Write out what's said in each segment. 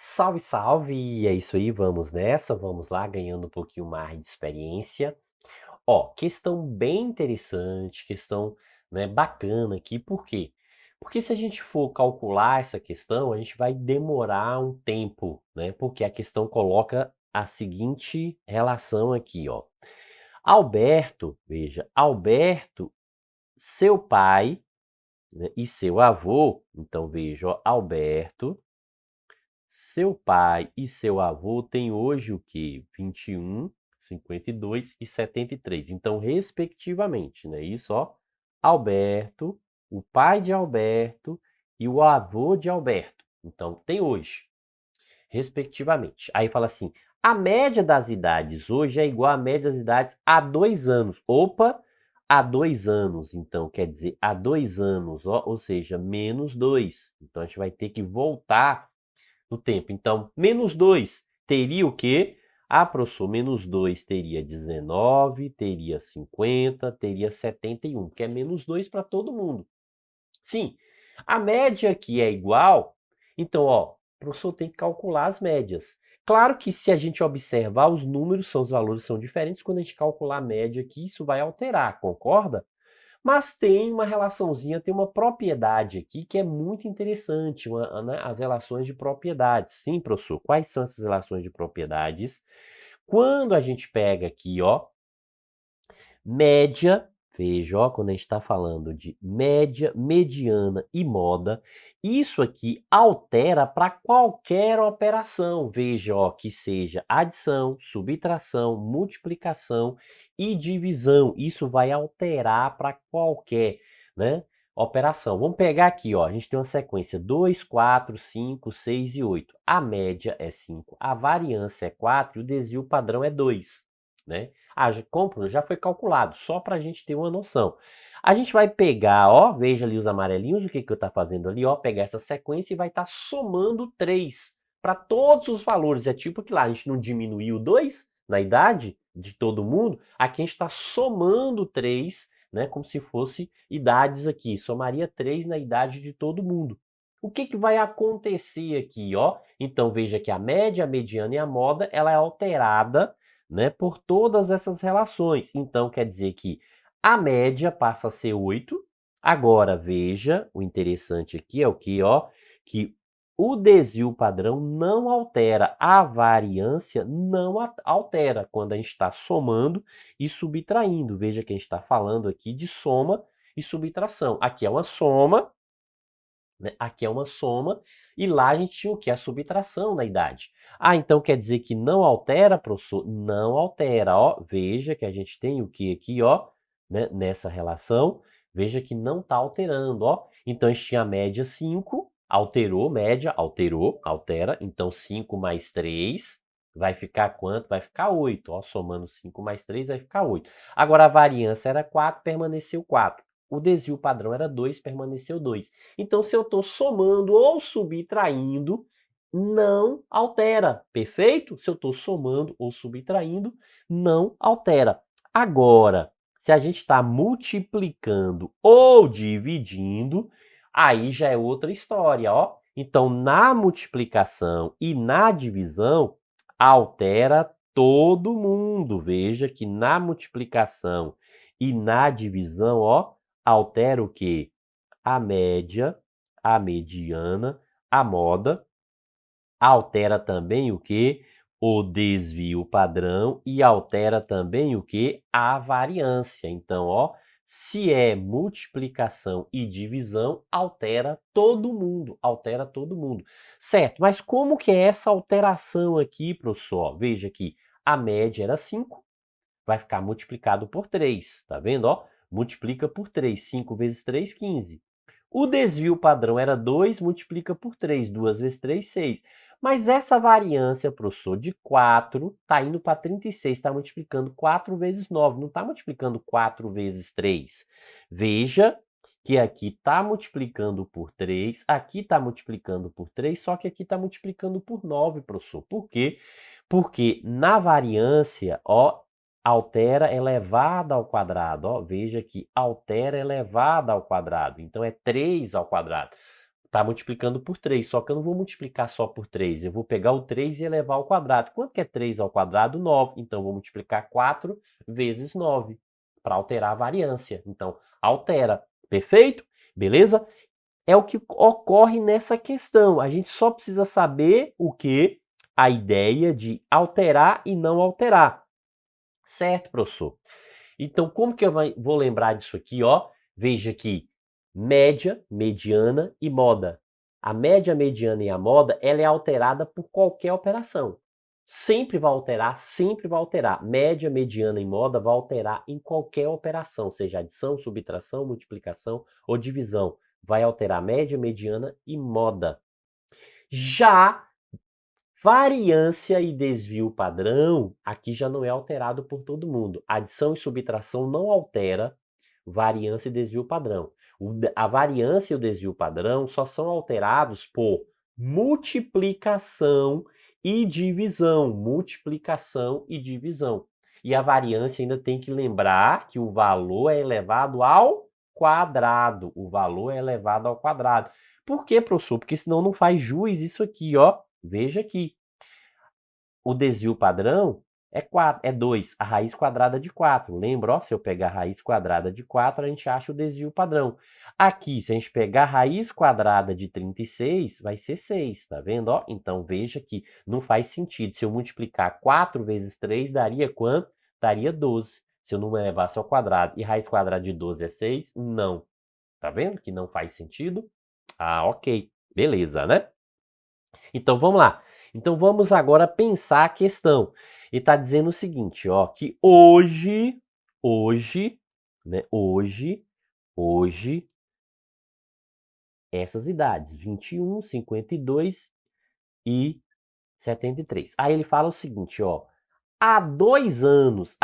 Salve, salve! É isso aí, vamos nessa, vamos lá, ganhando um pouquinho mais de experiência. Ó, questão bem interessante, questão, né, bacana aqui, por quê? Porque se a gente for calcular essa questão, a gente vai demorar um tempo, né? Porque a questão coloca a seguinte relação aqui, ó. Alberto, veja, Alberto, seu pai, né, e seu avô, então veja, ó, Alberto. Seu pai e seu avô têm hoje o quê? 21, 52 e 73. Então, respectivamente, né? Isso, ó. Alberto, o pai de Alberto e o avô de Alberto. Então, tem hoje, respectivamente. Aí fala assim: a média das idades hoje é igual à média das idades há 2 anos. Opa! Há 2 anos, então quer dizer há 2 anos, ó, ou seja, menos 2. Então a gente vai ter que voltar no tempo. Então, menos 2 teria o quê? Ah, professor, menos 2 teria 19, teria 50, teria 71, que é menos 2 para todo mundo. Sim, a média aqui é igual, então, ó, o professor tem que calcular as médias. Claro que se a gente observar, os números os valores são diferentes, quando a gente calcular a média aqui, isso vai alterar, concorda? Mas tem uma relaçãozinha, tem uma propriedade aqui que é muito interessante, né, as relações de propriedades. Sim, professor, quais são essas relações de propriedades? Quando a gente pega aqui, ó, média, veja, ó, quando a gente está falando de média, mediana e moda, isso aqui altera para qualquer operação. Veja, ó, que seja adição, subtração, multiplicação e divisão. Isso vai alterar para qualquer, né, operação. Vamos pegar aqui, ó, a gente tem uma sequência 2, 4, 5, 6 e 8. A média é 5, a variância é 4 e o desvio padrão é 2, né? Ah, já foi calculado, só para a gente ter uma noção. A gente vai pegar, ó, veja ali os amarelinhos, o que que eu estou fazendo ali, ó, pegar essa sequência e vai estar somando 3 para todos os valores. É tipo que lá a gente não diminuiu 2 na idade de todo mundo, aqui a gente está somando 3, né, como se fosse idades aqui, somaria 3 na idade de todo mundo. O que que vai acontecer aqui, ó? Então veja que a média, a mediana e a moda, ela é alterada, né, por todas essas relações. Então, quer dizer que a média passa a ser 8. Agora, veja, o interessante aqui é o que, ó, que o desvio padrão não altera, a variância não altera quando a gente está somando e subtraindo. Veja que a gente está falando aqui de soma e subtração. Aqui é uma soma, né? Aqui é uma soma, e lá a gente tinha o que? A subtração na idade. Ah, então quer dizer que não altera, professor? Não altera, ó. Veja que a gente tem o que aqui, ó, né, nessa relação. Veja que não está alterando, ó. Então a gente tinha a média 5, alterou, média, alterou, altera. Então 5 mais 3 vai ficar quanto? Vai ficar 8, ó. Somando 5 mais 3 vai ficar 8. Agora a variância era 4, permaneceu 4. O desvio padrão era 2, permaneceu 2. Então, se eu estou somando ou subtraindo, não altera, perfeito? Se eu estou somando ou subtraindo, não altera. Agora, se a gente está multiplicando ou dividindo, aí já é outra história, ó. Então, na multiplicação e na divisão, altera todo mundo. Veja que na multiplicação e na divisão, ó, altera o quê? A média, a mediana, a moda, altera também o que? O desvio padrão e altera também o que? A variância. Então, ó, se é multiplicação e divisão, altera todo mundo, altera todo mundo. Certo, mas como que é essa alteração aqui, professor? Veja aqui, a média era 5, vai ficar multiplicado por 3, tá vendo, ó? Multiplica por 3, 5 vezes 3, 15. O desvio padrão era 2, multiplica por 3, 2 vezes 3, 6. Mas essa variância, professor, de 4 está indo para 36, está multiplicando 4 vezes 9, não está multiplicando 4 vezes 3. Veja que aqui está multiplicando por 3, aqui está multiplicando por 3, só que aqui está multiplicando por 9, professor. Por quê? Porque na variância, ó, altera elevada ao quadrado, ó, veja que altera elevada ao quadrado, então é 3 ao quadrado. Está multiplicando por 3, só que eu não vou multiplicar só por 3, eu vou pegar o 3 e elevar ao quadrado. Quanto que é 3 ao quadrado? 9. Então, eu vou multiplicar 4 vezes 9, para alterar a variância. Então, altera. Perfeito? Beleza? É o que ocorre nessa questão. A gente só precisa saber o quê? A ideia de alterar e não alterar. Certo, professor? Então, como que eu vou lembrar disso aqui, ó? Veja aqui, média, mediana e moda. A média, mediana e a moda, ela é alterada por qualquer operação. Sempre vai alterar, sempre vai alterar. Média, mediana e moda vai alterar em qualquer operação, seja adição, subtração, multiplicação ou divisão. Vai alterar média, mediana e moda. Já variância e desvio padrão, aqui já não é alterado por todo mundo. Adição e subtração não altera variância e desvio padrão. A variância e o desvio padrão só são alterados por multiplicação e divisão. Multiplicação e divisão. E a variância ainda tem que lembrar que o valor é elevado ao quadrado. O valor é elevado ao quadrado. Por quê, professor? Porque senão não faz jus isso aqui, ó. Veja aqui. O desvio padrão é 2, a raiz quadrada de 4. Lembra, ó, se eu pegar a raiz quadrada de 4, a gente acha o desvio padrão. Aqui, se a gente pegar a raiz quadrada de 36, vai ser 6, tá vendo? Ó, então, veja que não faz sentido. Se eu multiplicar 4 vezes 3, daria quanto? Daria 12. Se eu não levasse ao quadrado. E raiz quadrada de 12 é 6? Não. Tá vendo que não faz sentido? Ah, ok. Beleza, né? Então vamos lá. Então vamos agora pensar a questão. E está dizendo o seguinte, ó, que hoje, né, hoje, essas idades, 21, 52 e 73. Aí ele fala o seguinte, ó, há 2 anos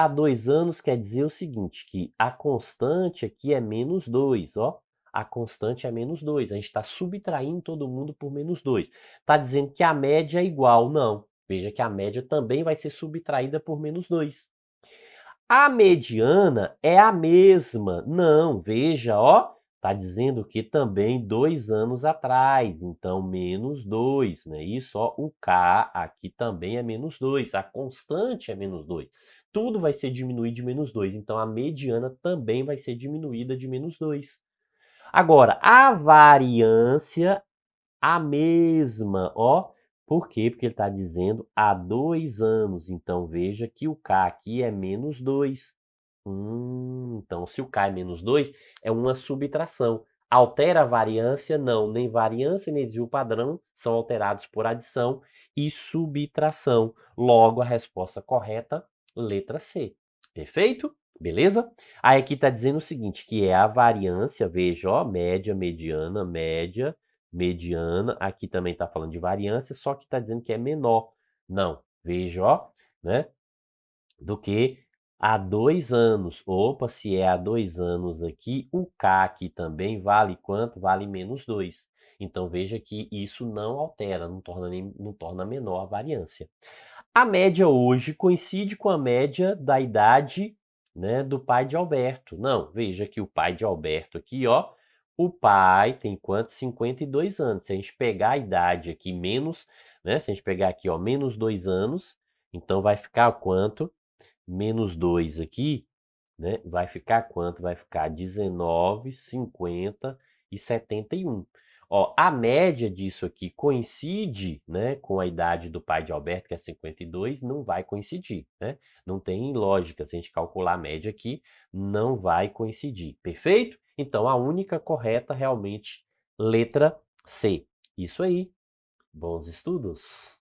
quer dizer o seguinte, que a constante aqui é -2, ó. A constante é -2. A gente está subtraindo todo mundo por -2. Está dizendo que a média é igual. Não. Veja que a média também vai ser subtraída por -2. A mediana é a mesma. Não, veja, ó. Está dizendo que também 2 anos atrás. Então, -2, né? Isso, ó. O K aqui também é -2. A constante é -2. Tudo vai ser diminuído de -2. Então, a mediana também vai ser diminuída de -2. Agora, a variância, a mesma, ó. Por quê? Porque ele está dizendo há 2 anos. Então, veja que o K aqui é -2. Então, se o K é -2, é uma subtração. Altera a variância? Não, nem variância nem desvio padrão são alterados por adição e subtração. Logo, a resposta correta, letra C. Perfeito? Beleza? Aí aqui está dizendo o seguinte, que é a variância, veja, ó, média, mediana, média, mediana. Aqui também está falando de variância, só que está dizendo que é menor. Não, veja, ó, né? Do que há 2 anos. Opa, se é há 2 anos aqui, o K aqui também vale quanto? Vale -2. Então, veja que isso não altera, não torna menor a variância. A média hoje coincide com a média da idade, né, do pai de Alberto. Não, veja que o pai de Alberto aqui, ó, o pai tem quanto? 52 anos. Se a gente pegar a idade aqui menos, né, se a gente pegar aqui, ó, -2 anos, então vai ficar quanto? -2 aqui, né, vai ficar quanto? Vai ficar 19, 50 e 71. Ó, a média disso aqui coincide, né, com a idade do pai de Alberto, que é 52, não vai coincidir, né? Não tem lógica, se a gente calcular a média aqui, não vai coincidir, perfeito? Então, a única correta realmente, letra C. Isso aí, bons estudos!